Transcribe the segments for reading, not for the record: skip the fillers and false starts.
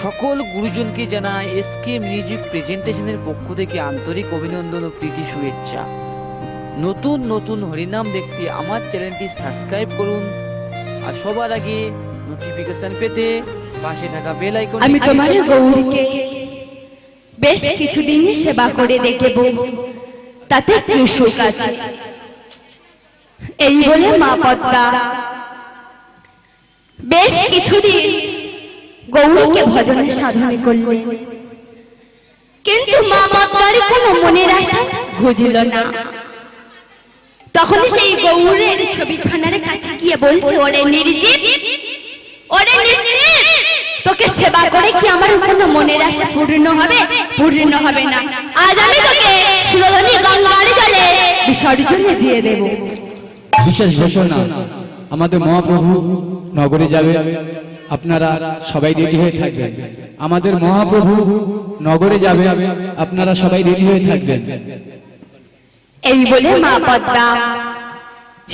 সকল গুরুজনকে জানাই SK music প্রেজেন্টেশনের পক্ষ থেকে আন্তরিক অভিনন্দন ও প্রীতি শুভেচ্ছা। নতুন নতুন হরিনাম দেখতে আমার চ্যানেলটি সাবস্ক্রাইব করুন আর সবার আগে নোটিফিকেশন পেতে পাশে থাকা বেল আইকন। আমি তোমার গৌরীকে বেশ কিছুদিন সেবা করে দেখব, তাতে কি সুখ আছে। এই বলে মা পদ্মা বেশ কিছুদিন গৌরীকে ভজনে সাধনে করলেন, কিন্তু মা পদ্মার কোনো মনের আশা বুঝিল না। তখন সেই গৌরের ছবিখানার কাছে গিয়ে বলছে, ওরে নির্জীব, ওরে নিশ্চিত, তোকে সেবা করে কি আমার কোনো মনের আশা পূর্ণ হবে? পূর্ণ হবে না। আজ আমি তোকে সুরধনী গঙ্গার জলে বিসর্জনে দিয়ে দেব। বিশেষ ঘোষণা, আমাদের মহাপ্রভু নগরে যাবে, আপনারা সবাই রেডি হয়ে থাকবেন। আমাদের মহাপ্রভু নগরে যাবে, আপনারা সবাই রেডি হয়ে থাকবেন। এই বলে মা পদ্মা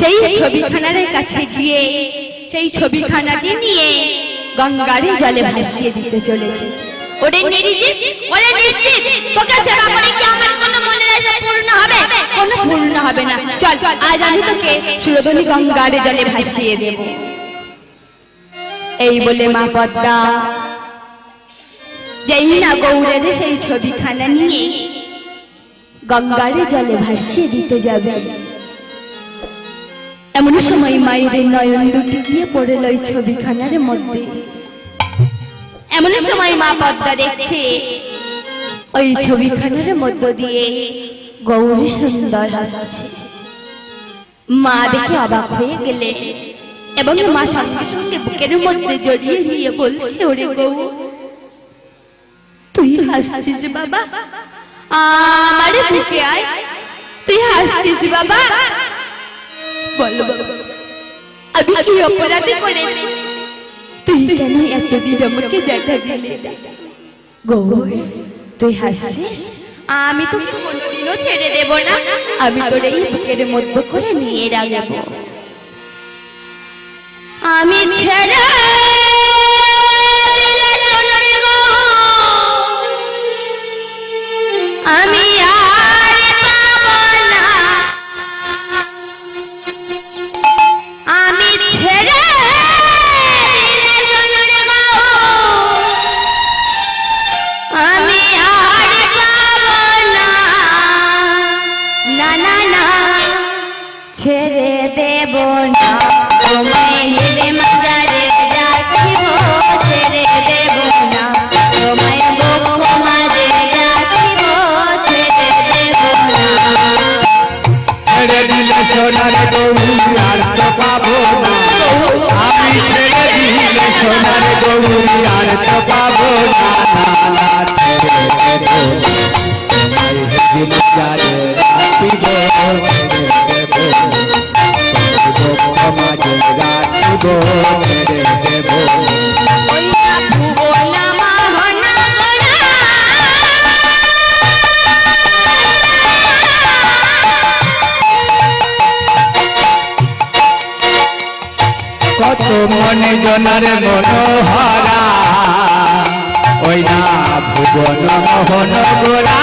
সেই ছবিখানার কাছে গিয়ে সেই ছবিখানাটি নিয়ে গঙ্গার জলে ভাসিয়ে দিতে চলেছে। ওরে নির্জীব, ওরে নিশ্চিত, তোকে সেবা করে কি আমার কোনো মনের আশা পূর্ণ হবে? কোনো পূর্ণ হবে না। চল চল, আজ আমি তোকে সুরধনী গঙ্গার জলে ভাসিয়ে দেব। এই বলে মা পদ্মা যেই না গৌরের সেই ছবিখানা নিয়ে গঙ্গার জলে ভাসিয়ে দিতে যাবে, এমন সময় মায়ের নয়ন দুটি গিয়ে পড়ল ওই ছবিখানার মধ্যে। এমন সময় মা পদ্মা দেখছে ওই ছবিখানার মধ্য দিয়ে গৌরী সুন্দর হাসছে। মা দেখে অবাক হয়ে গেলে এবং মা সঙ্গে সঙ্গে বুকের মধ্যে জড়িয়ে নিয়ে বলছে, ওরে গৌ, তুই হাসছিস বাবা, আমার বুকে আয়, তুই হাসছিস বাবা। বল আমি কি অপরাধ করেছি? তুই কেন এতদিন আমাকে দেখা দিলি? গৌর, তুই হাসছিস, আমি তোকে কোনোদিনও ছেড়ে দেব না। আমি তোর এই বুকের মধ্যে করে নিয়ে রাখবো। আমি ছেড়ে আমি আর পাবো না, আমি ছেড়ে আমি আর পাবো না, না না না, ছেড়ে দেব না, তোমায় হেলে মাজারে রাখিব, ছেড়ে দেব না, তোমায় বক্ষ মাঝে রাখিব, ছেড়ে দেব না। ছেড়ে দিলে সোনার গৌরী আর তো পাবো না, আমি ছেড়ে দিলে সোনার গৌরী আর তো পাবো না, না ছেড়ে দেব, তোমায় হেলে মাজারে রাখিব, ছেড়ে দেব, বক্ষ মাঝে রাখিব, ছেড়ে দেব। ওই না ভুবনা মোহনা গোরা, কত মনে জনার মনোহরা, ওই না ভুবন মোহন গোরা,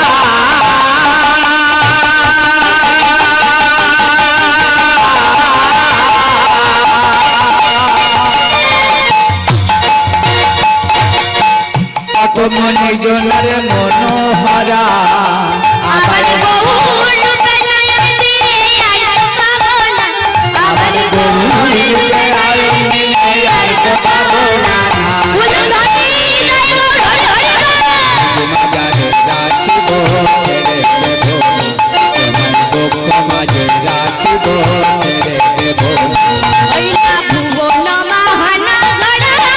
কত মনে জনার মনোহরা, আবার বহু রূপে নয়ন দিয়ে আর পাবো না, আবার বহু রূপে নয়ন দিয়ে আর পাবো না। উলুধনি নয়ন হরি হরি মাঝে রাখিব, ছেড়ে দেব, তোমার বক্ষ মাঝে রাখিব, ছেড়ে দেব। ওই না ভুবন মোহনা গোরা,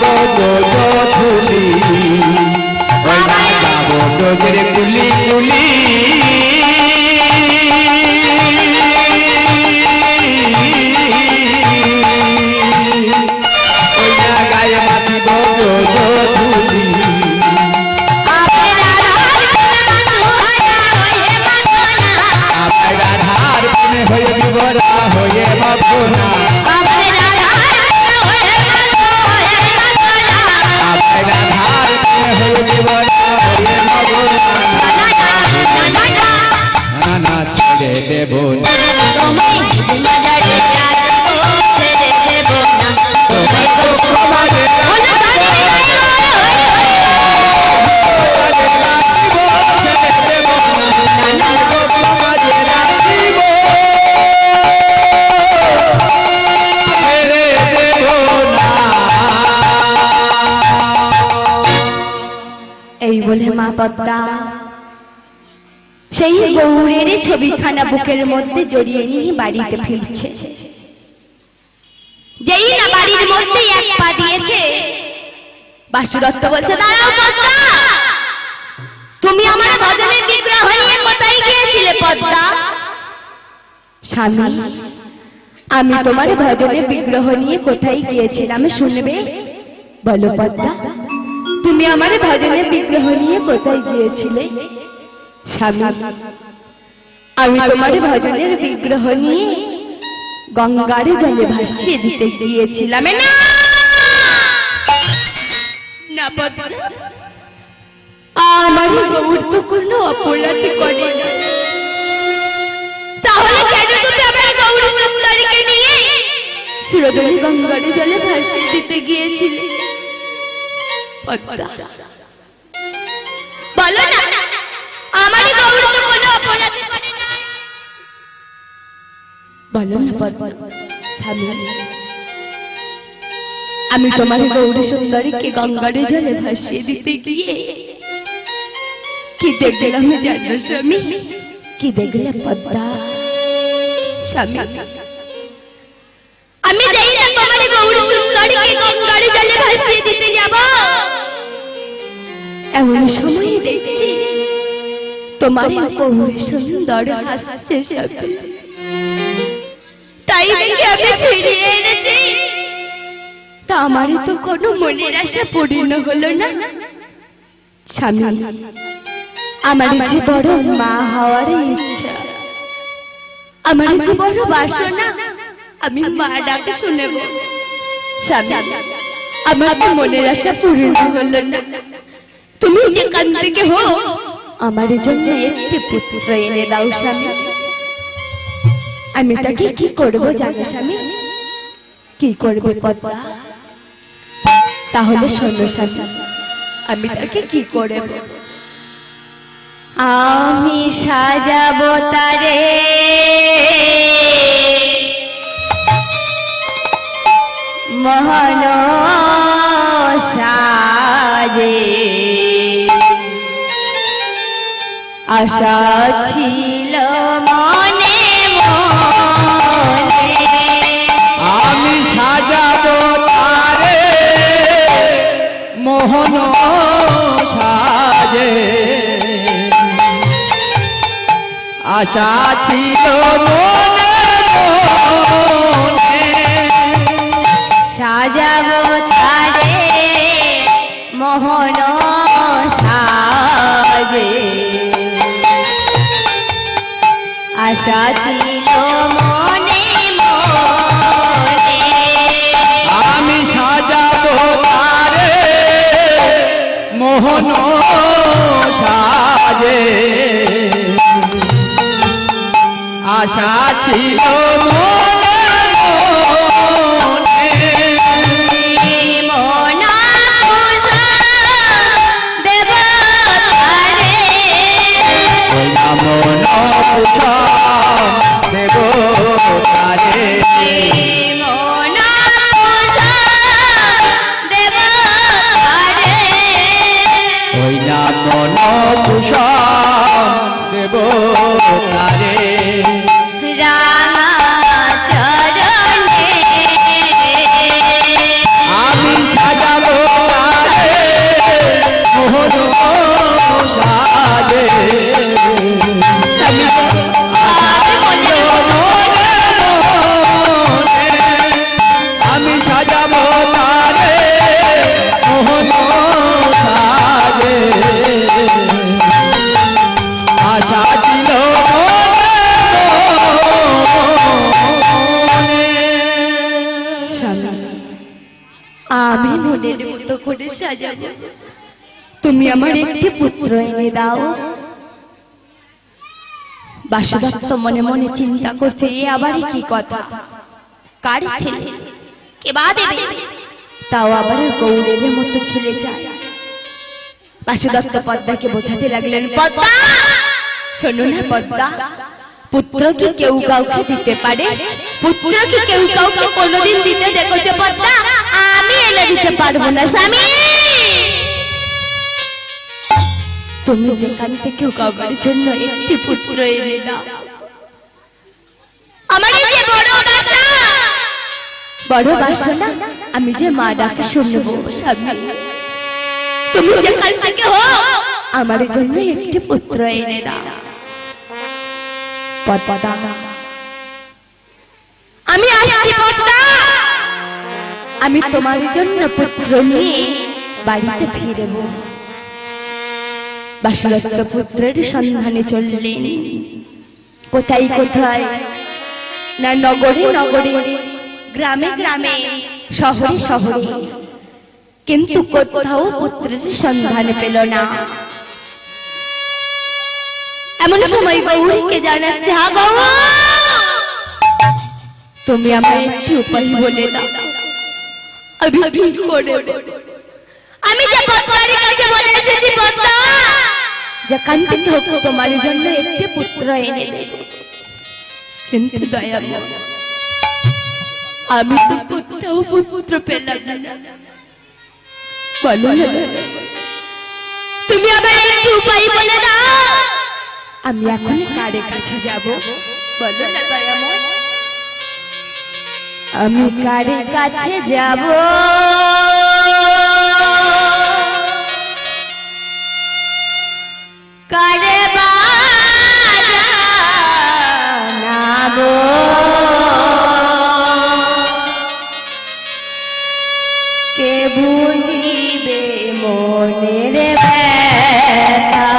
মাতিব ধুলি ওই না যাব গজের কুলি কুলি ওই না গায়ে মাতিব ধুলি রাধার প্রেমে হয়ে বিবরা হয়ে ভাবনা রাধার প্রেমে হয়ে বিবরা হয়ে ভাবনা না ছেড়ে দেব না এই বলে মা পদ্মা সেই গৌরের ছবিখানা বুকের মধ্যে জড়িয়ে নিয়ে বাড়িতে ফিরছে। যেই না বাড়ির মধ্যে এক পা দিয়েছে, বাসু দত্ত বলছে, দাঁড়াও পদ্মা, তুমি আমার ভজনের বিগ্রহ নিয়ে কোথায় গিয়েছিলে পদ্মা? স্বামী, আমি তোমার ভজনের বিগ্রহ নিয়ে কোথায় গিয়েছিলাম শুনবে? বলো পদ্মা, তুমি আমার ভজনের বিগ্রহ নিয়ে কোথায় গিয়েছিলে? স্বামী, আমি তোমার ভজনের বিগ্রহ নিয়ে গঙ্গার জলে ভাসিয়ে দিতে গিয়েছিলাম। না পদ্মা, আমার গৌর তো কোনো অপরাধ করে না, তাহলে কেন তুমি আমার গৌর সুন্দরীকে নিয়ে সুরধনী গঙ্গার জলে ভাসিয়ে দিতে গিয়েছিলে? বলো না, আমার গৌর তো কোনো অপরাধ করে না। বলো না পদ্মা। স্বামী, আমি তোমার গৌর সুন্দরীকে গঙ্গার জলে ভাসিয়ে দিতে গিয়ে কি দেখলাম জানো স্বামী? কি দেখলে পদ্মা? স্বামী, আমি যাই না তোমার গৌর সুন্দরীকে গঙ্গার জলে ভাসিয়ে দিতে যাব, এমন সময় দেখছি তোমার গৌর সুন্দর হাসছে স্বামী। তাই দেখে আমি ফিরিয়ে এনেছি, তা আমার তো কোনো মনের আশা পূর্ণ হলো না। স্বামী, আমার যে বড় মা হওয়ার ইচ্ছা, আমার যে বড় বাসনা, আমি মা ডাকে শুনেব। স্বামী, আমার তো মনের আশা পূর্ণ হলো না। তুমি যেখান থেকে হো আমার জন্য একটি পুত্র এনে দাও স্বামী। আমি তাকে কি করব জানো স্বামী? কি করবে পদ্মা? তাহলে শোনো স্বামী, আমি তাকে কি করব? আমি সাজাবো তারে মহান সাজে, আশা ছিল মনে মনে, আমি সাজাবো তারে মোহন সাজে, আশা ছিল মনে মনে, সাজাবো তারে মোহন সাজে, আশা ছিল মনে মনে, আমি সাজাবো তারে মোহন সাজে, আশা ছিল মনে মনে, মনা কুশল দেব তারে, মন কুশল দেব তারে, মনা কুশল দেব তারে, ওই না মন কুশল দেব তারে, রাঙা আশা ছিল স্বামী, আমি মনের মতো করে সাজাবো, তুমি আমার একটি পুত্র এনে দাও। বাসুদত্ত মনে মনে চিন্তা করছে, এ আবার কি কথা, কার ছেলে, কে বা দেবে, তাও আবার গৌরের মতো ছেলে চায়। বাসুদত্ত পদ্মাকে বোঝাতে লাগলেন, পদ্মা শোনো না পদ্মা, পুত্র কি কেউ কাউকে দিতে পারে? পুত্র কি কেউ কাউকে কোনোদিন দিতে দেখেছো পদ্মা? আমি এনে দিতে পারবো না স্বামী, তুমি যেখান থেকে কাউকার জন্য একটি পুত্র এনে দাও। আমার এই যে বড় বাসনা, আমি যে মা ডাকে শুনবো স্বামী, তুমি যেখান থেকে হো আমার জন্য একটি পুত্র এনে দাও। পদ্মা, আমি আসছি পদ্মা, আমি তোমার জন্য পুত্র নিয়ে বাড়িতে ফিরব। বাসুদত্ত পুত্রের সন্ধানে চললেন, কোথায় কোথায়, না নগরে নগরে, গ্রামে গ্রামে, শহরে শহরে, কিন্তু কোথাও পুত্রের সন্ধান পেল না। এমন সময় গৌরীকে জানাচ্ছে, হা গৌর, তুমি আমার একটি উপায় বলে দাও, আমি কি করে, আমি যে পদ্মার কাছে বলে এসেছি, পদ্মা যেখান থেকে হোক তোমার জন্য একটি পুত্র এনে দেব, কিন্তু দয়াময় আমি তো কোথাও পুত্র পেলাম না, বলো না তুমি আমার একটি উপায় বলে দাও, আমি এখন কারে কাছে যাব, বলো না দয়াময়, আমি কারে কাছে যাব, কারে বাজানাবো, কে বুঝিবে মনের ব্যথা,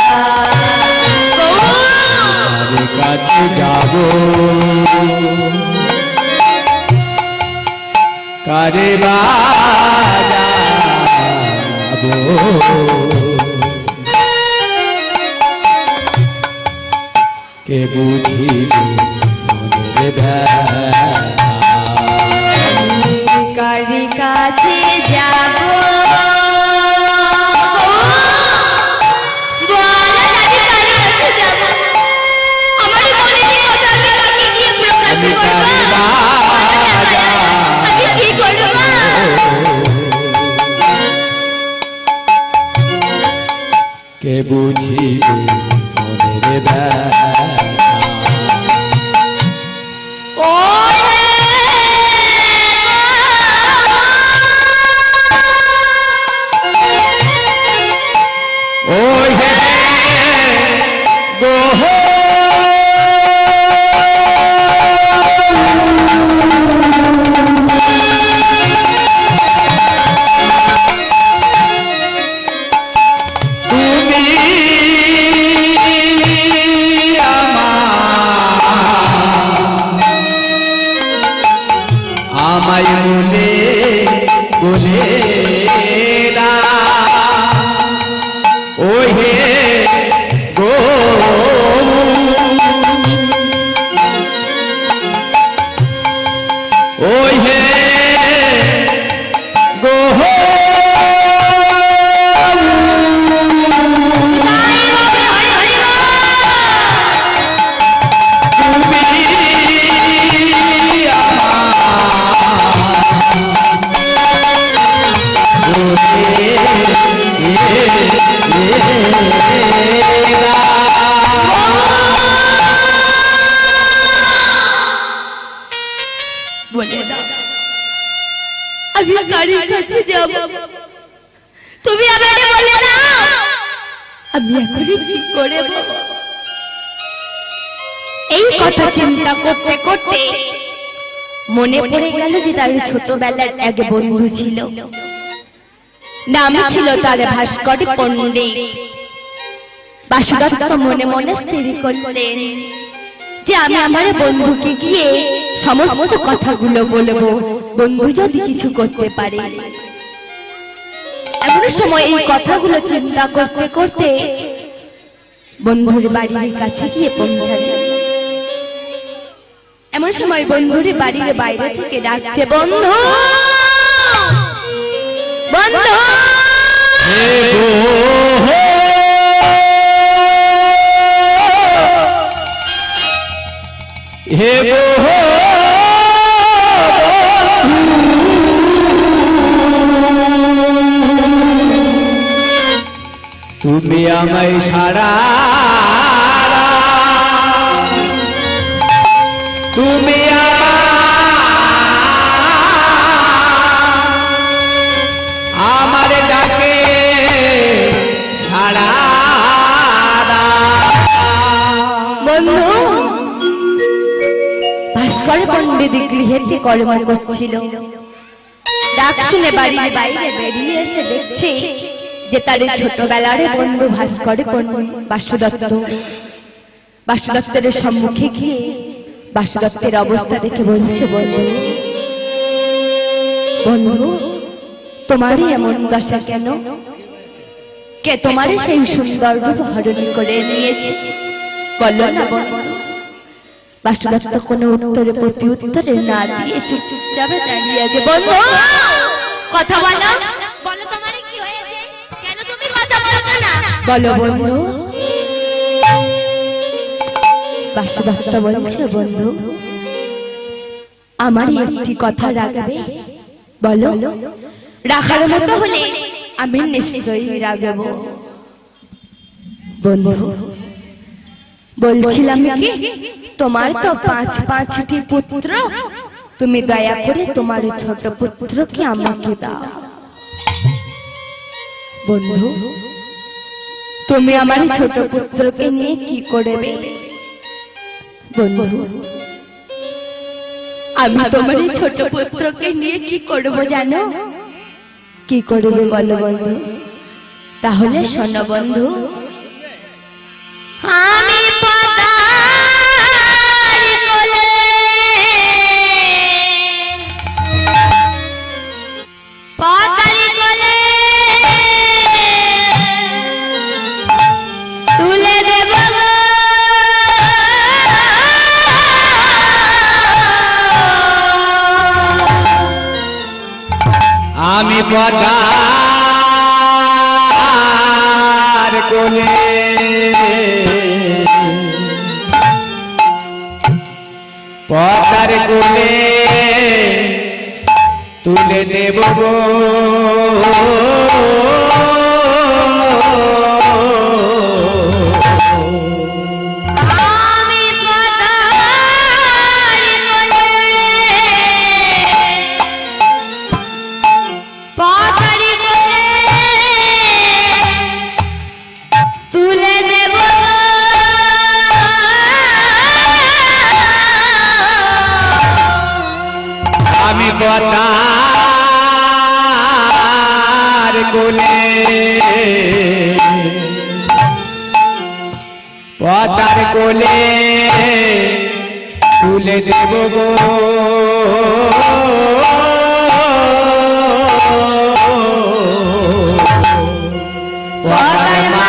কার কাছে যাব, কারে বাজাবো, কে বুঝিবে মনের ব্যথা, কারি কাছে যাব, কে বুঝিবে মনের ব্যথা, ওই হে গোহ আমায় বলে বলে না, ওই হে গো ওই হে গো বলে দাও, আমি কারির কাছে যাব, তুমি আমাকে বলে দাও, আমি এখন কি করব। এই কথা চিন্তা করতে করতে মনে পড়ে গেল যে তার ছোটবেলার এক বন্ধু ছিল, নাম ছিল তার ভাস্কর পণ্ডিত। বাসুদত্ত মনে মনে স্থির করলেন যে আমি আমার বন্ধুকে গিয়ে সমস্ত কথাগুলো বলবো, বন্ধু যদি কিছু করতে পারে। এমন সময় এই কথাগুলো চিন্তা করতে করতে বন্ধুর বাড়ির কাছে গিয়ে পৌঁছালেন। এমন সময় বন্ধুর বাড়ির বাইরে থেকে ডাকছে, বন্ধু বন্ধু। হে তুমি আমায় সারা, তুমি আমার ডাকে সারা। বন্ধু ভাস্কর পণ্ডিত গৃহেতে কর্ম করছিল। ডাক শুনে বাড়ির বাইরে বেরিয়ে এসে দেখছে যে তার ছোটবেলার বন্ধু ভাস্কর পণ্ডিত বাসুদত্তের সম্মুখে গিয়ে বাসুদত্তের অবস্থা দেখে বলছে, বন্ধু বন্ধু তোমারই এমন দশা কেন? কে তোমারই সেই সুন্দর রূপ হরণ করে নিয়েছে? বলো না বন্ধু। বাসুদত্ত কোনো উত্তরে প্রতি উত্তরে না দিয়ে চুপচাপ দাঁড়িয়ে আছে। বন্ধু কথা বলো, বলো তোমার কি হয়েছে, কেন তুমি কথা বলছো না? বলো বন্ধু। বাসুদত্ত বলছে, বন্ধু আমারই একটি কথা রাখবে? বলো। রাখার মতো হলে আমি নিশ্চয়ই রাখবো। বন্ধু বলছিলাম কি, তোমার তো পাঁচটি পুত্র, তুমি দয়া করে তোমার ছোট পুত্রকে আমাকে দাও। বন্ধু তুমি আমার ছোট পুত্রকে নিয়ে কি করবে? বন্ধু আমি তোমার ছোট পুত্রকে নিয়ে কি করব জানো? কি করবে বলো বন্ধু? তাহলে শোনো বন্ধু। আমি আমি পদার কোলে পদার কোলে তুলে দেব গো। পদার কোলে পদার কোলে তুলে দেব গো। পদার মা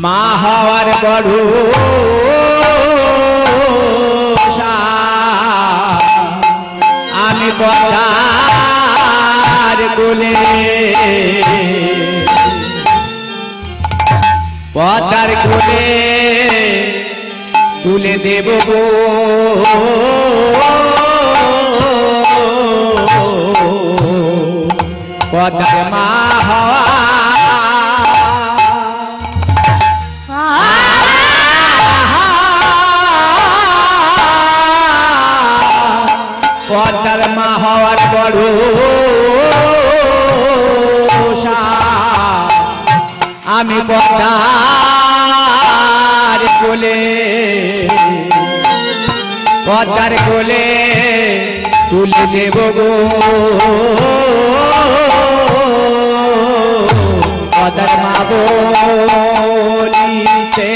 মা হওয়ার বড় আমি পদার কোলে পদার কোলে তুলে দেব গো। পদার মা হওয়া পদার মা হওয়ার বড় আমি পদার কোলে পদ্মার কোলে তুলে দেব গো পদ্মার মা বলিতে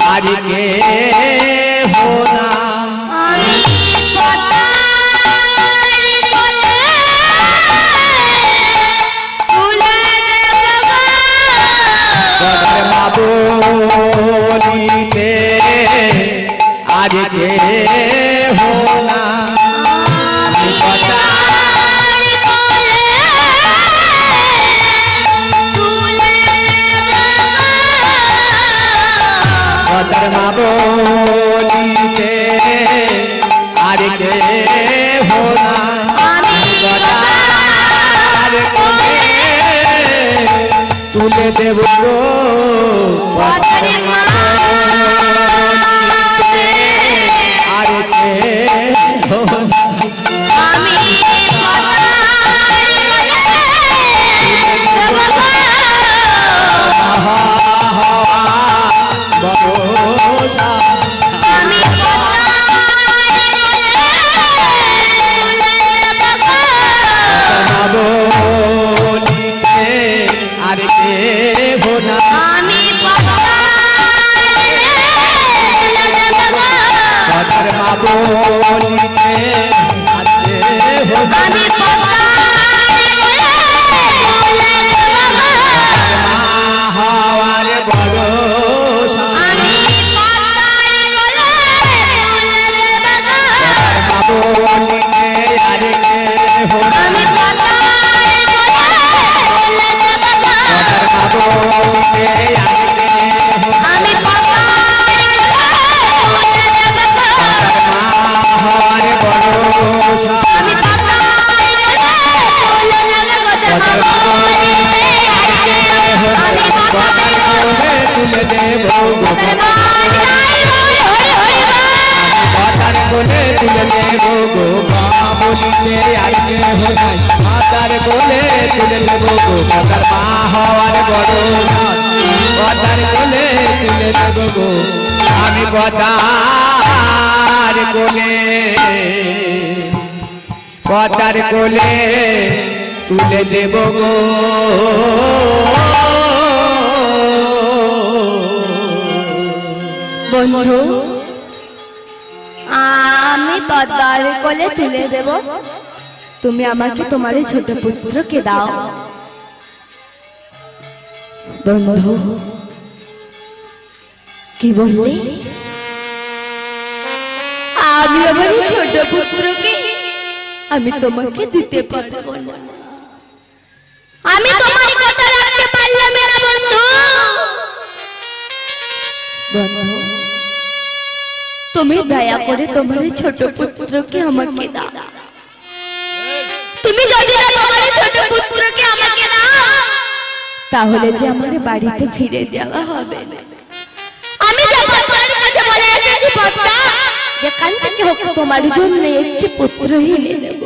আর কে হো না আমি পদ্মার কোলে তুলে দেব গো পদ্মার মা বলিতে আর কে হো না আমি পদ্মার কোলে তুলে দেব গো পদ্মার মা বলিতে আর কে হো না আমি পদ্মার কোলে তুলে দেব গো পদ্মার মা বলিতে আর কে হো না আমি পদ্মার কোলে দেব গো ভরসা আমি পদ্মার কোলে তুলে দেব গো বলিতে আর কে হো না আমি পদ্মার কোলে তুলে দেব গো পদ্মার মা বলিতে আর কে হো না আমি পদ্মার কোলে তুলে দেব গো মা হওয়ার ভরসা আমি পদ্মার কোলে তুলে দেব গো মা বলিতে আর কে হো না আমি পদ্মার কোলে তুলে দেব গো মা বলিতে আর কে হো না আমি পদ্মার কোলে তুলে দেব গো মা হওয়ার ভরসা আমি পদ্মার কোলে তুলে দেব গো দেব বলিতে আর কে আমি পদ্মার কোলে তুলে দেব গো মাতার কোলে তুলে দেব গো মা বলিতে আর কে হো নাই মাতার কোলে তুলে দেব গো মাতার মা হওয়ার বড় মাতার কোলে তুলে দেব গো আমি পদ্মার কোলে পদ্মার কোলে তুলে দেব গো বন্ধু আমি পদ্মার কোলে তুলে দেব তুমি আমাকে তোমার এই ছোট পুত্রকে দাও বন্ধু কি বললে আমি আমার এই ছোট পুত্রকে আমি তোমাকে দিতে পারবো না আমি তোমার কথা রাখতে পারলাম না বন্ধু বন্ধু তুমি দয়া করে তোমার এই ছোট পুত্রকে আমাকে দাও তুমি যদি না তোমার এই ছোট পুত্রকে আমাকে দাও তাহলে যে আমার বাড়িতে ফিরে যাওয়া হবে না আমি যখন তোমার কাছে বলে এসেছি পদ্মা যেখান থেকে হোক তোমার জন্য একটি পুত্র এনে দেব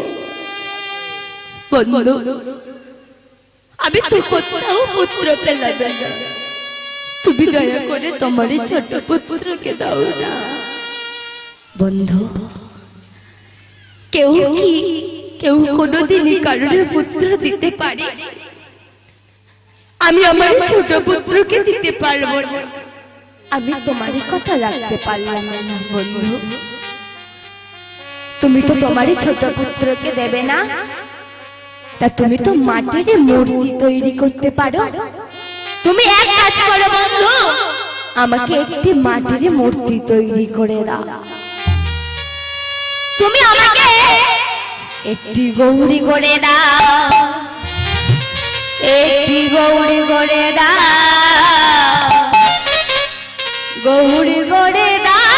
বন্ধু আমি তো কোথাও পুত্র পেলাম না তুমি দয়া করে তোমার এই ছোট পুত্রকে দাও না বন্ধু কেউ কোনোদিনই কারোর পুত্র দিতে পারে আমি আমার ছোট পুত্রকে দিতে পারবো না আমি তোমার কথা রাখতে পারলাম না বন্ধু তুমি তো তোমার ছোট পুত্রকে দেবে না তা তুমি তো মাটির মূর্তি তৈরি করতে পারো তুমি এক কাজ করো বন্ধু আমাকে একটি মাটির মূর্তি তৈরি করে দাও তুমি আমাকে একটি গৌরী করে দাও একটি গৌরী করে দাও গৌরী করে দাও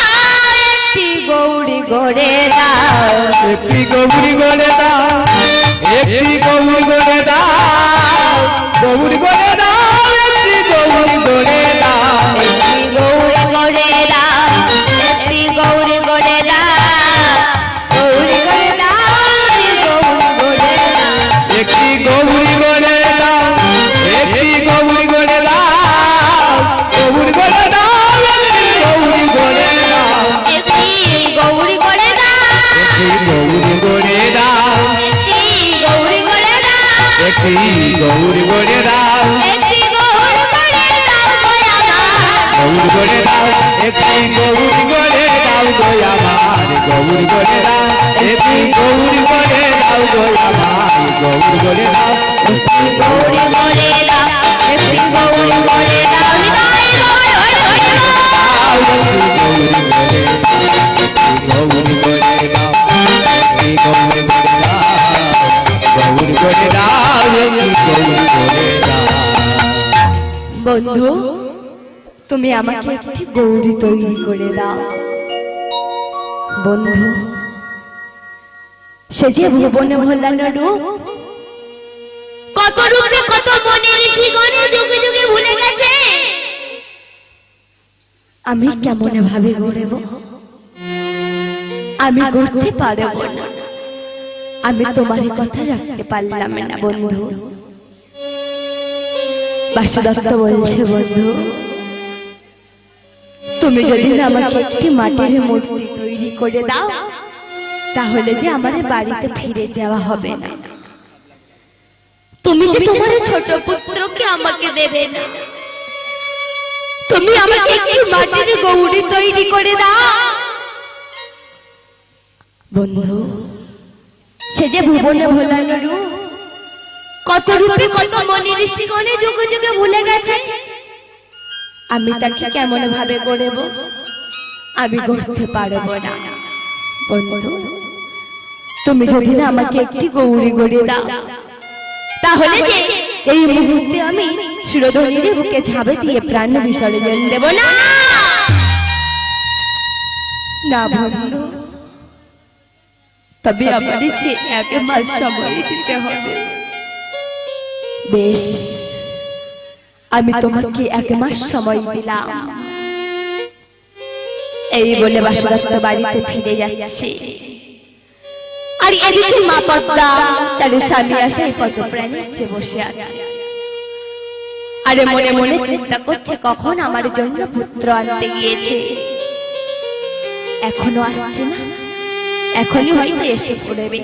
একটি গৌরী করে দাও একটি গৌরী করে দাও একটি গৌরী করে দাও গৌরী করে দাও একটি গৌরী করে দাও একটি গৌরী করে দাও একটি গৌরী করে দাও গৌরী করে দাও একটি গৌরী করে দাও একটি গৌরী করে দাও একটি গৌরী করে দাও গৌরী করে দাও একটি গৌর করে দাও, একটি গৌর করে দাও গো আমার। গৌর করে দাও, একটি গৌর করে দাও গো আমার, গৌর করে দাও, একটি গৌর করে দাও গো আমার, গৌর করে দাও, একটি গৌর করে দাও, একটি গৌর করে দাও, হৃদয় গৌর হয়ে দাও। দাও, একটি গৌর করে দাও, একটি গৌর করে দাও, গৌর করে দাও, একটি গৌর করে দাও। বন্ধু, তুমি আমাকে একটি গৌরী তৈরি করে দাও। বন্ধু, সে যে ভুবনে ভোলানো রূপ, কত রূপে কত মনের শিগনে যুগে যুগে ভুলে গেছে। আমি কেমন ভাবে গড়ব, আমি গড়তে পারব না। আমি তোমার কথা রাখতে পারলাম না বন্ধু। বাসুদত্ত বলছে, বন্ধু তুমি যদি আমাকে একটি মাটির মূর্তি তৈরি করে দাও, তাহলে যে আমার বাড়িতে ফিরে যাওয়া হবে না। তুমি যে তোমার ছোট পুত্রকে আমাকে দেবে না, তুমি আমাকে একটি মাটির গৌরী তৈরি করে দাও। বন্ধু, সে যে ভুবনে ভোলানো রূপ, কত রূপে কত মনের শিগনে যুগে যুগে ভুলে গেছে। আমি তাকে কেমন ভাবে গড়ব, আমি গড়তে পারব না। বন্ধু, তুমি যদি না আমাকে একটি গৌরী গড়ে দাও, তাহলে যে এই মুহূর্তে আমি সুরধনীর বুকে ঝাঁপে দিয়ে প্রাণ বিসর্জন দেব না। না বন্ধু, তবে আমার যে 1 মাস সময় দিতে হবে। বেশ, আমি তোমাকে 1 মাস সময় দিলাম। এই বলে বাসুদত্ত বাড়িতে ফিরে যাচ্ছে। আর এদিকে মা পদ্মা তার স্বামী আসায় কত প্রাণের চেয়ে বসে আছে। আরে মনে মনে চিন্তা করছে, কখন আমার জন্য পুত্র আনতে গিয়েছে, এখনো আসছে না, এখনই হয়তো এসে পড়বে।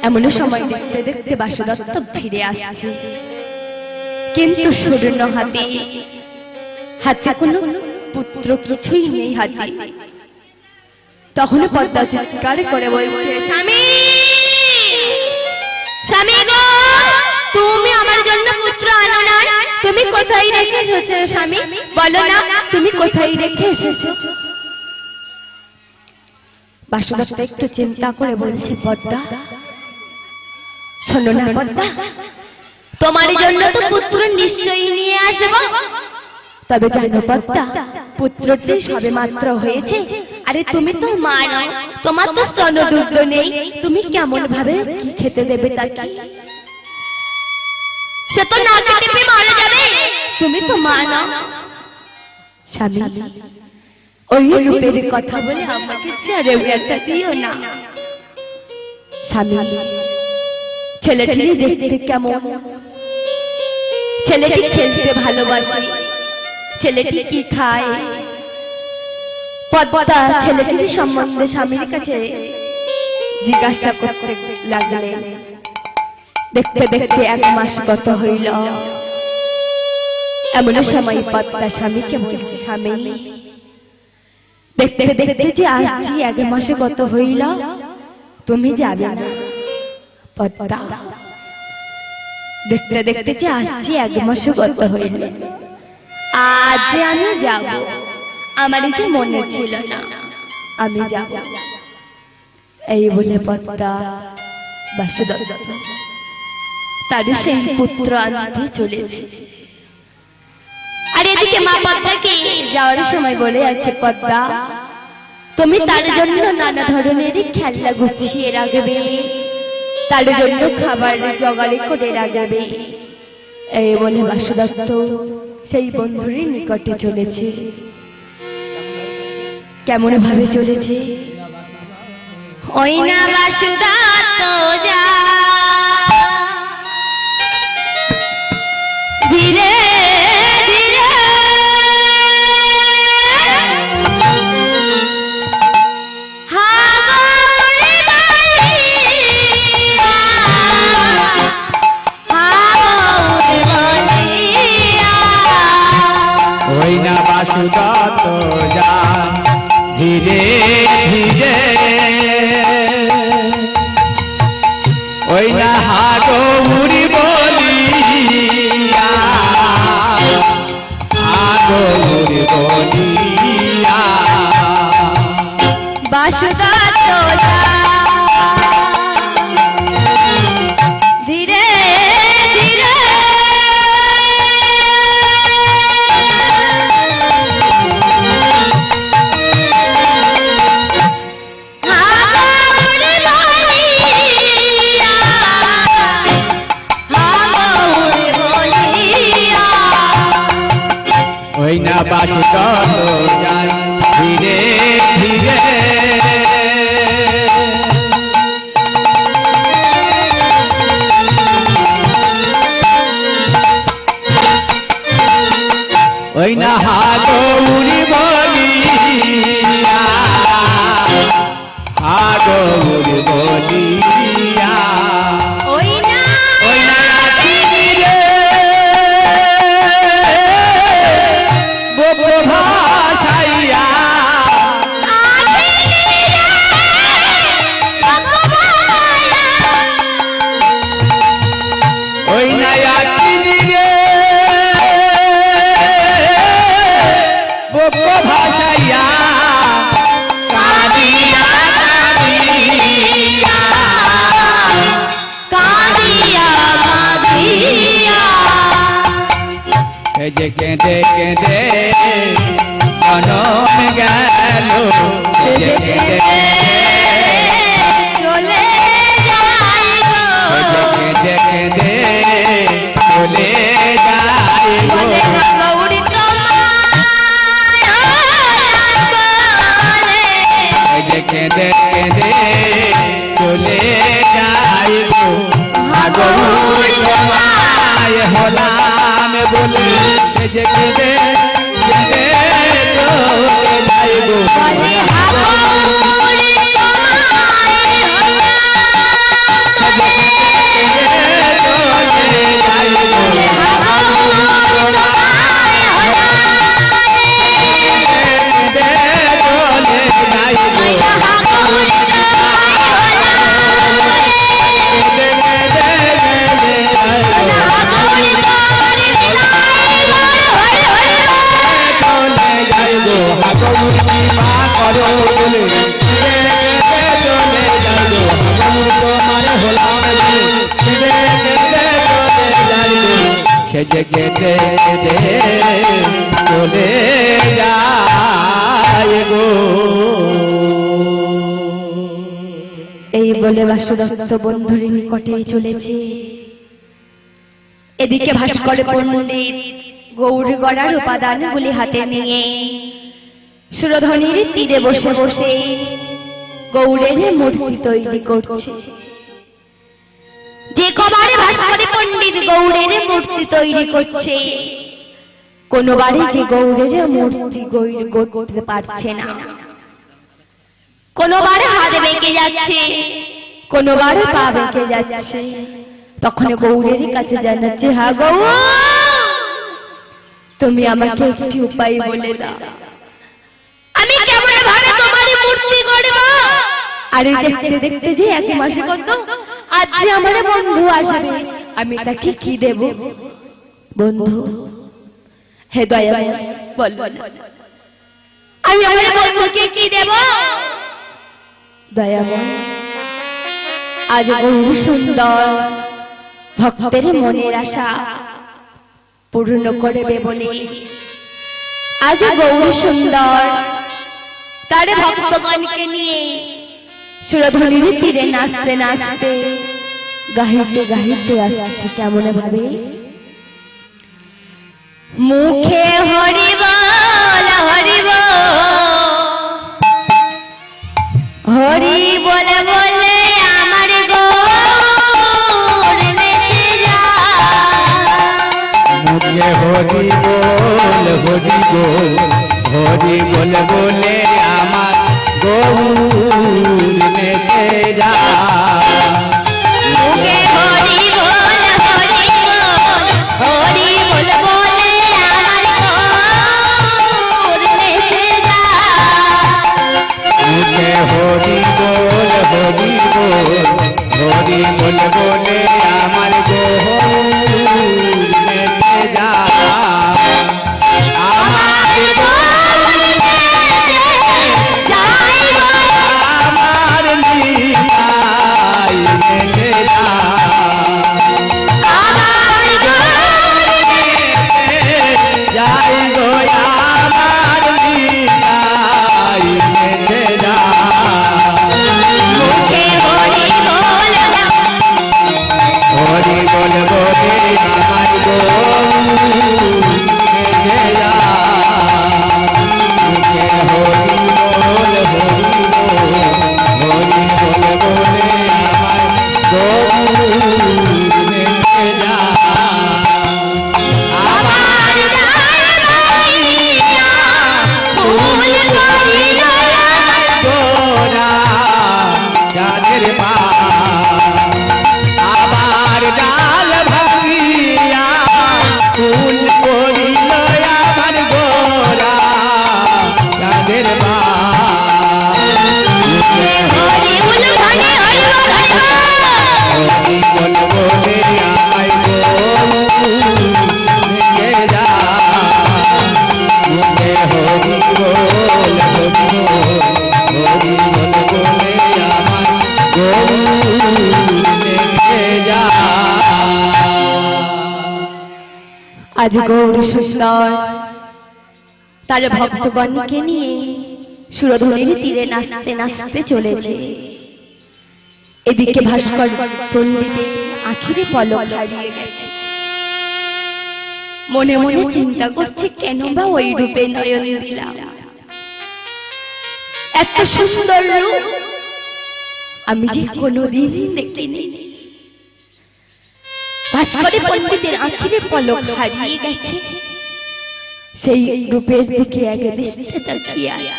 এমন সময় দেখতে দেখতে বাসুদত্ত ফিরে আসছে, কিন্তু শূন্য হাতে, হাতে কোনো পুত্র কিছুই নেই হাতে। তখন পদ্মা চিৎকার করে বলছে, স্বামী, স্বামী গো, তুমি আমার জন্য পুত্র আনো না, তুমি কোথায় রেখে এসেছো স্বামী, বলো না তুমি কোথায় রেখে এসেছো। বাসুদত্ত একটু চিন্তা করে বলছে, পদ্মা শোনো না পদ্মা, তোমার জন্য তো পুত্র নিশ্চয়ই নিয়ে আসবো। তবে জানো পদ্মা, পুত্রটি সবে মাত্র হয়েছে, আরে তুমি তো মা নও, তোমার তো স্তনদুগ্ধ নেই, তুমি কেমন ভাবে কি খেতে দেবে তাকে? সে তো না খেতে মারা যাবে, তুমি তো মা নও। স্বামী, ওই রূপের কথা বলে আমাকে ছেড়ে একটা দিও না। স্বামী, ছেলেটি দেখতে কেমন, ছেলেটি খেলতে ভালোবাসে, ছেলেটি কি খায়? পদ্মা ছেলেটির সম্বন্ধে স্বামীর কাছে জিজ্ঞাসা করতে লাগলেন। দেখতে দেখতে 1 মাস গত হইল। এমন সময় পদ্মা স্বামীকে বলছে, স্বামী, দেখতে দেখতে যে আজ 1 মাস গত হইল, তুমি যাবে না। পদ্মা, দেখতে দেখতে যে আসছি 1 মাস গত হইল, আজ আমি যাব, আমার যে মনে ছিল না, আমি যাব। এই বলে পদ্মা বাসুদত্ত তার সেই পুত্র আনতে চলেছে। আর এদিকে মা পদ্মাকে যাওয়ার সময় বলে আছে, পদ্মা তুমি তার জন্য নানা ধরনের খেলনা গুছিয়ে রাখবে, তার জন্য খাবার জোগাড় করে রাখবে। এই বলে বাসুদত্ত সেই বন্ধুর নিকটে চলেছে। কেমন ভাবে চলেছে, ওই না বাসুদত্ত যা ধীরে ধীরে, বাসুদত্ত ধীরে ধীরে ওই না বাসুদত্ত যায় ধীরে ধীরে ওই না হাগৌরি বলিয়া হাগৌরি বলিয়া ওই না ওই না রাখিনি রে গোপ ভাসাইয়া ওই না রাখিনি রে গোপ ভাসাইয়া কাঁদিয়া কাঁদিয়া কাঁদিয়া কাঁদিয়া এই যে কেঁদে কেঁদে জনম গেল এই যে কেঁদে চলে যায় গো। এই যে কেঁদে কেঁদে চলে যায় গো। বলে না গৌরী তোমায় বলে। এই যে কেঁদে কেঁদে চলে যায় গো। হাগৌর তোমায় হলাম বলে সে যে কেঁদে কেঁদে চলে যায় গো। বলে গৌরী তোমায় সে যে কেঁদে কেঁদে চলে যায় গো। এই বলে বাসুদত্ত বন্ধুর নিকটে চলেছে। এদিকে ভাস্কর পণ্ডিত গৌর গড়ার উপাদানগুলি হাতে নিয়ে সুরধনির তীরে বসে বসে গৌরের মূর্তি তৈরি করছে। যে কবারে ভাস্কর পণ্ডিত গৌরের মূর্তি তৈরি করছে, কোনোবারে যে গৌরের মূর্তি গৌর করতে পারছে না, কোনোবারে হাত বেঁকে যাচ্ছে, কোনোবারে পা বেঁকে যাচ্ছে। তখন গৌরের কাছে জানাচ্ছে, হা গৌর, তুমি আমাকে একটি উপায় বলে দাও, আমি কেমন ভাবে তোমার মূর্তি করব? আরে দেখতে দেখতে যে এক মাসে কত, আজ যে আমার বন্ধু আসবে, আমি তাকে কি দেব? বন্ধু, হে দয়াময় বল, আমি আমার বন্ধুকে কি দেব? দয়াময়, আজ বহু সুন্দর ভক্তের মনের আশা পূর্ণ করবে বলে আজ গৌর সুন্দর তার ভক্তগণকে নিয়ে সুরধনির তীরে নাচতে নাচতে গাহিতে গাহিতে আসছে। কেমন ভাবে? মুখে হরি বল হরি বল, হরি বলে বলে আমার গৌর নেচে যায়। মুখে হরি বল হরি বল, হরি বল বলে আমার গৌর নেচে যায়। মুখে হরি বল হরি বল, হরি বল বলে আমার গৌর নেচে যায়। মুখে হরি বল হরি বল, হরি বল বলে আমার গৌর নেচে যায়। আমার গৌর নেচে যায় গো। বল হরি বল বলে আমার গৌর নেমে যা। আজ গৌর সুন্দর তার ভক্তগণকে নিয়ে সুরধুনীর তীরে নাচতে নাচতে চলেছে। এদিকে ভাস্কর পণ্ডিতের আখিরে পলক হারিয়ে গেছে। মনে মনে চিন্তা করছে কেন বা ওই রূপে নয়ন দিলাম, এত সুন্দর রূপ আমি যে কোনোদিন দেখিনি। ভাস্কর পণ্ডিতের আখিরে পলক হারিয়ে গেছে, সেই রূপের দিকে এক দৃষ্টিতে তাকিয়ে আছে।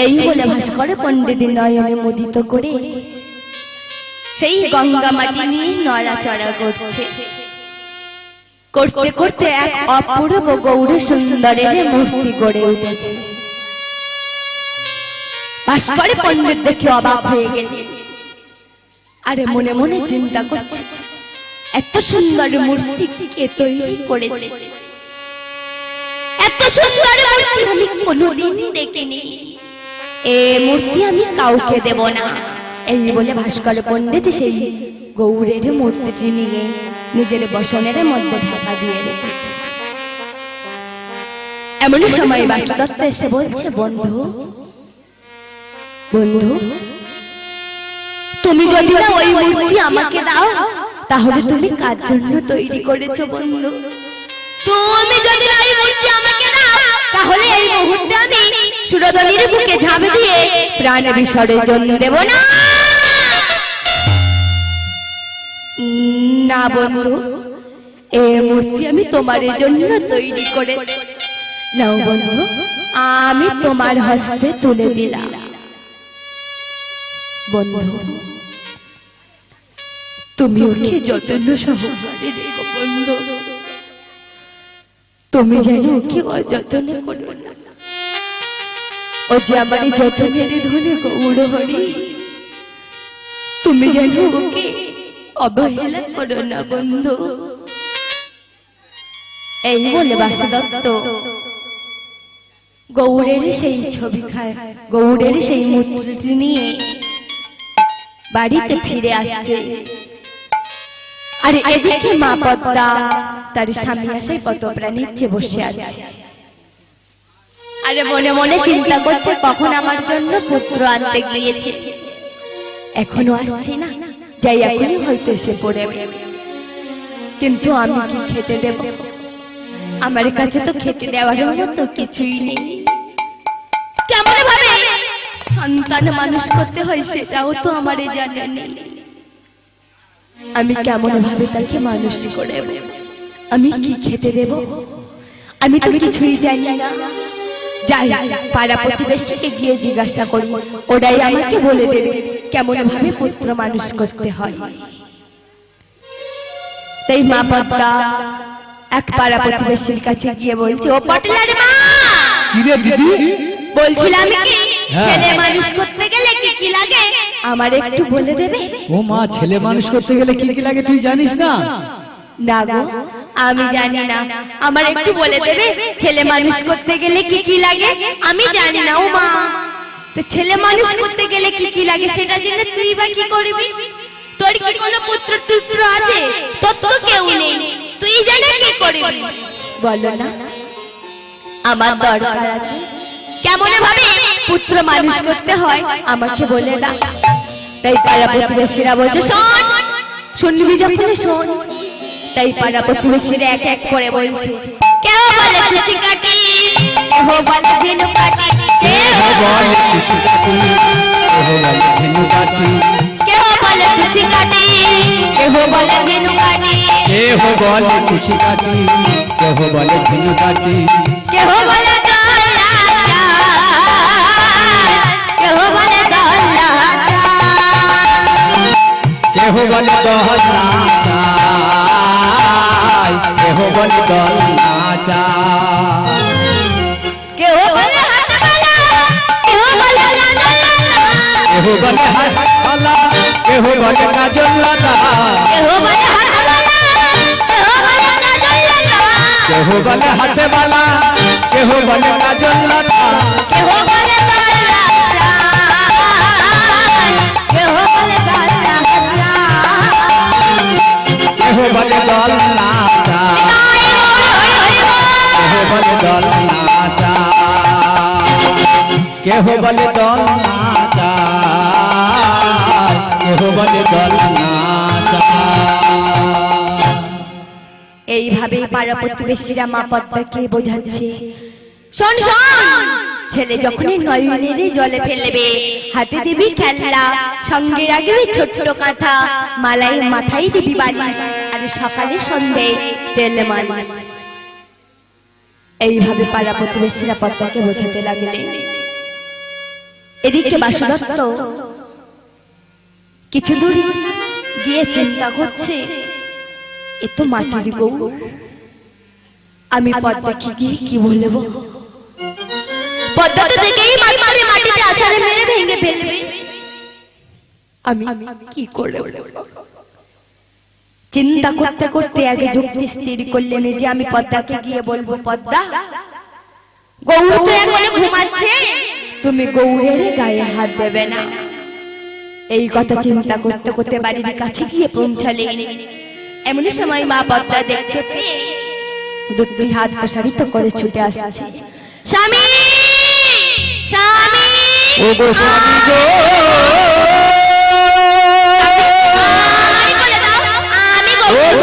এই বলে ভাস্কর পণ্ডিতের নয়নে মুদিত করে সেই গঙ্গা মাটি নিয়ে নড়াচড়া করছে। করতে করতে এক অপূর্ব গৌর সুন্দরের মূর্তি গড়ে উঠেছে। ভাস্কর পণ্ডিত দেখে অবাক হয়ে গেল, আরে মনে মনে চিন্তা করছে এত সুন্দর মূর্তি কে তৈরি করেছে, এত সুন্দর মূর্তি আমি কোনোদিন দেখিনি, এ মূর্তি আমি কাউকে দেব না। এই বলে ভাস্কর পণ্ডিত সেই গৌরের মূর্তিটি নিয়ে নিজের বসনের মধ্যে ঢাকা দিয়ে রেখেছে। এমন সময় বাসুদত্ত এসে বলছে, বন্ধু বন্ধু তুমি যদি না ওই মূর্তি আমাকে দাও তাহলে তুমি কার জন্য তৈরি করেছো বন্ধু? তুমি যদি না ওই মূর্তি আমাকে দাও তাহলে এই মুহূর্তে আমি সুরধনীর বুকে ঝাঁপ দিয়ে প্রাণ বিসর্জন দেব না। না বন্ধু, এই মূর্তি আমি তোমার জন্য তৈরি করেছি, নাও বন্ধু আমি তোমার হস্তে তুলে দিলাম। বন্ধু তুমি ওকে যত্ন সহকারে রেখো বন্ধু, তুমি যেন ওকে অযত্নে করো না। ও যে আমার যত্নের ধনে গৌর হরি, তুমি যেন ওকে অবহেলা করো না বন্ধু। এই বলে বাসুদত্ত গৌরের সেই ছবি খায়, গৌরের সেই মূর্তি নিয়ে বাড়িতে ফিরে আসছে। আর এদিকে মা পদ্মা তার স্বামী আসায় পতপ্রাণীর চেয়ে বসে আছে। আরে মনে মনে চিন্তা করছে কখন আমার জন্য পুত্র আনতে গিয়েছে, এখনো আসছে না, যাই এখনই হয়তো এসে পড়বে। কিন্তু আমি কি খেতে দেব? আমার কাছে তো খেতে দেওয়ার মতো কিছুই নেই। কেমন ভাবে সন্তান মানুষ করতে হয় সেটাও তো আমার জানা নেই। আমি কেমন ভাবে তাকে মানুষ করে, আমি কি খেতে দেব আমি তো কিছুই জানি না। যাই পাড়া প্রতিবেশীকে গিয়ে জিজ্ঞাসা করি, ওরাই আমাকে বলে দেবে কেমন ভাবে পুত্র মানুষ করতে হয়। তাই মা পদ্মা এক পাড়া প্রতিবেশীর কাছে গিয়ে বলছে, ও পটলার মা, কি রে দিদি? বলছিলাম কি ছেলে মানুষ করতে গেলে কি কি লাগে আমার একটু বলে দেবে? ও মা, ছেলে মানুষ করতে গেলে কি কি লাগে তুই জানিস না? না গো, আমি জানি না, আমার একটু বলে দেবে ছেলে মানুষ করতে গেলে কি কি লাগে? আমি জানি না ও মা। তো ছেলে মানুষ করতে গেলে কি কি লাগে সেটা জেনে তুই বা কি করবি? তোর কি কোনো পুত্র টুত্র আছে? তোর তো কেউ নেই, তুই জানে কি করবি? বলো না, আমার দরকার আছে। কেমন ভাবে পুত্র মানুষ করতে হয় আমাকে বলে না। তাই পাড়া প্রতিবেশীরা বলছে, শোন, শুনবি যখন শোন। তাই পাড়া প্রতিবেশীরা এক এক করে বলছে, কেউ বলে চুষি কাটি, কেউ বলে ঝিনুক কাটি, কেউ বলে চুষি কাটি, কেউ বলে চুষি কাটি, কেউ বলে ঝিনুক কাটি, কেহ বলে চুষি কাটি, কেহ বলে ঝিনুক কাটি, কেউ বলে দলা চাল, কেউ বলে দলা চাল, কেহ বলে দহলা চাই, কেহ বলে দহলা চাই, কেউ বলে হাতবালা, কেউ বলে লালা, কেহ বলে হাতবালা, কেহ বলে কাজল লতা, কেউ বলে হাতবালা, কেউ বলে কাজল লতা, কেহ বলে হাতে বালা, কেহ বলে কাজল লতা, কেহ বলে গলা চাই, কেহ বলে গলা চাই, কেহ বলে দল নাচা, কেহ বলে দল নাচা, কেহ বলে দল নাচা, কেহ বলে দল নাচা। এইভাবে পাড়া প্রতিবেশীরা মা পদ্মাকে বোঝাচ্ছে, শোন শোন, ছেলে যখনই নয়নের জলে ফেলবে, হাতে দিবি খেলনা, সঙ্গে রাখবি ছোট্ট কাঁথা, মালাই মাথায় দিবি বালিশ, আর সকালে সন্ধে তেল মালিশ। এইভাবে পাড়া প্রতিবেশীরা পদ্মাকে বোঝাতে লাগলেন। এদিকে বাসুদত্ত কিছু দূর গিয়ে চিন্তা করছে, এ তো মাটির গৌর, আমি পদ্মাকে গিয়ে কি বলবো? পদ্মা তো দেখেই মাটিতে আছাড়ে মেরে ভেঙে ফেলবে, আমি কি করে বলবো? চিন্তা করতে করতে আগে যুক্তি স্থির করলেন যে আমি পদ্মাকে গিয়ে বলবো, পদ্মা, গৌর তো এখনো ঘুমাচ্ছে, তুমি গৌরের গায়ে হাত দেবে না। এই কথা চিন্তা করতে করতে বাড়ির কাছে গিয়ে পৌঁছালেন। এমন সময় মা পদ্মা দেখতে পেয়ে দুটি হাত প্রসারিত করে ছুটে আসছে, স্বামী স্বামী, ও গো স্বামী গো, আমি বলে দাও, আমি ও গৌর।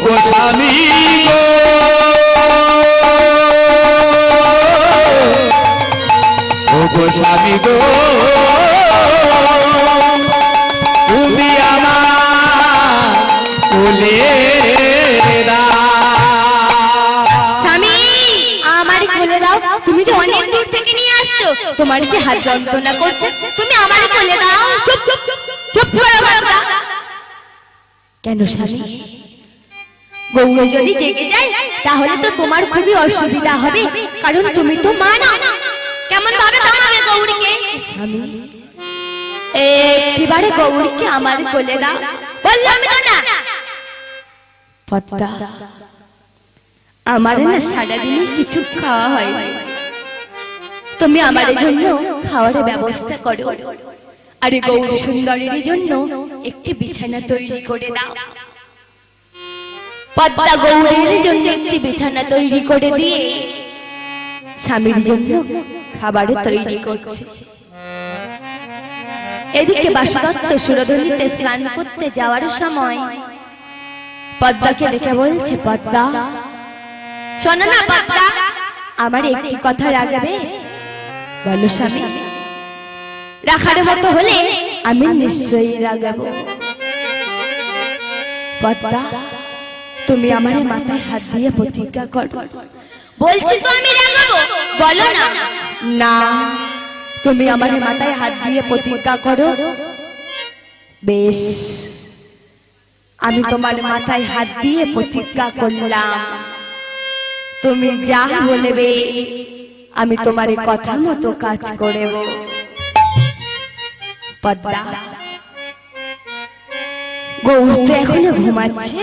গো স্বামী গো, ও গো স্বামী গো, তুমি আমার কোলের স্বামী, আমারই কোলে দাও, তুমি যে অনেক দূর থেকে নিয়ে আসছো, তোমার যে হাত যন্ত্রণা করছে, তুমি আমারই কোলে দাও। চুপ চুপ চুপ করো বাবা। কেন স্বামী? গৌর যদি জেগে যায় তাহলে তো তোমার খুবই অসুবিধা হবে, কারণ তুমি তো মা না। কেমন ভাবে থামাবে গৌরীকে? স্বামী, একটিবারে গৌরীকে আমার কোলে দাও, বললাম তো না। পদ্মা, আমার না সারাদিনই কিছু খাওয়া হয়, তুমি আমার জন্য খাওয়ার ব্যবস্থা করো, আরে গৌর সুন্দরীর জন্য একটি বিছানা তৈরি করে দাও। পদ্মা গৌরের জন্য একটি বিছানা তৈরি করে দিয়ে স্বামীর জন্য খাবার তৈরি করছে। এদিকে বাসুদত্ত সুরধনীতে স্নান করতে যাওয়ার সময় পদ্মাকে ডেকে বলছে, পদ্মা শোনো না পদ্মা, আমার একটি কথা রাখবে? বলো স্বামী। রাখার মতো হলে আমি নিশ্চয়ই রাখবো। পদ্মা, তুমি আমার মাথায় হাত দিয়ে প্রতিজ্ঞা করো। বলছি তো আমি রাখবো, বলো না। না, তুমি আমার মাথায় হাত দিয়ে প্রতিজ্ঞা করো। বেশ, আমি তোমার মাথায় হাত দিয়ে প্রতিজ্ঞা করলাম, তুমি যা বলবে আমি তোমার কথা মতো কাজ করব। পদ্মা, গৌর তো এখনো ঘুমাচ্ছে,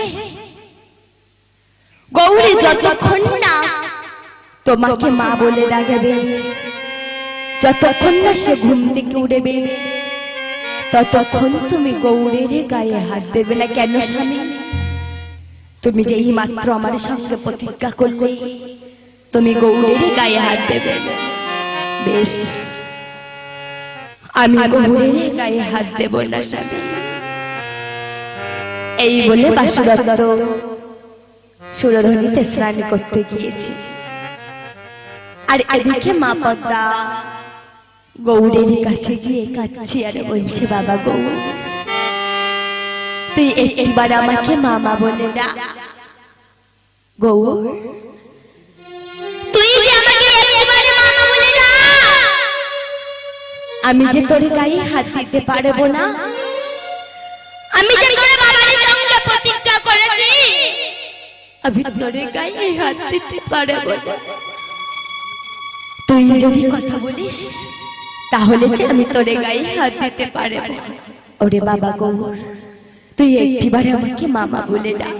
গৌরী যতক্ষণ না তোমাকে মা বলে ডাকবে, যতক্ষণ না সে ঘুম থেকে উঠবে, ততক্ষণ তুমি গৌরের গায়ে হাত দেবে না। কেন স্বামী? তুমি যে এই মাত্র আমার সঙ্গে প্রতিজ্ঞা করলে তুমি গৌরের গায়ে হাত দেবে। বেশ, আমি গৌরের গায়ে হাত দেব না স্বামী। এই বলে বাসুদত্ত সুরধনীতে স্নান করতে গিয়েছি, আর এদিকে মা পদ্মা গৌরের কাছে গিয়ে কাঁদছি আর বলছে, বাবা গৌর, তুই একবার আমাকে মামা বলে ডাক। গৌর, তুই যে আমাকে একবার মামা বলে ডাক, আমি যে তোর গায়ে হাত দিতে পারবো না, আমি যে তোর বাবার সঙ্গে প্রতিজ্ঞা করেছি, আমি তোর গায়ে হাত দিতে পারবো না। তুই যদি কথা বলিস তাহলে যে আমি তোরে গায়ে হাত দিতে পারবো। ওরে বাবা গৌর, তুই একটিবারে আমাকে মামা বলে ডাক।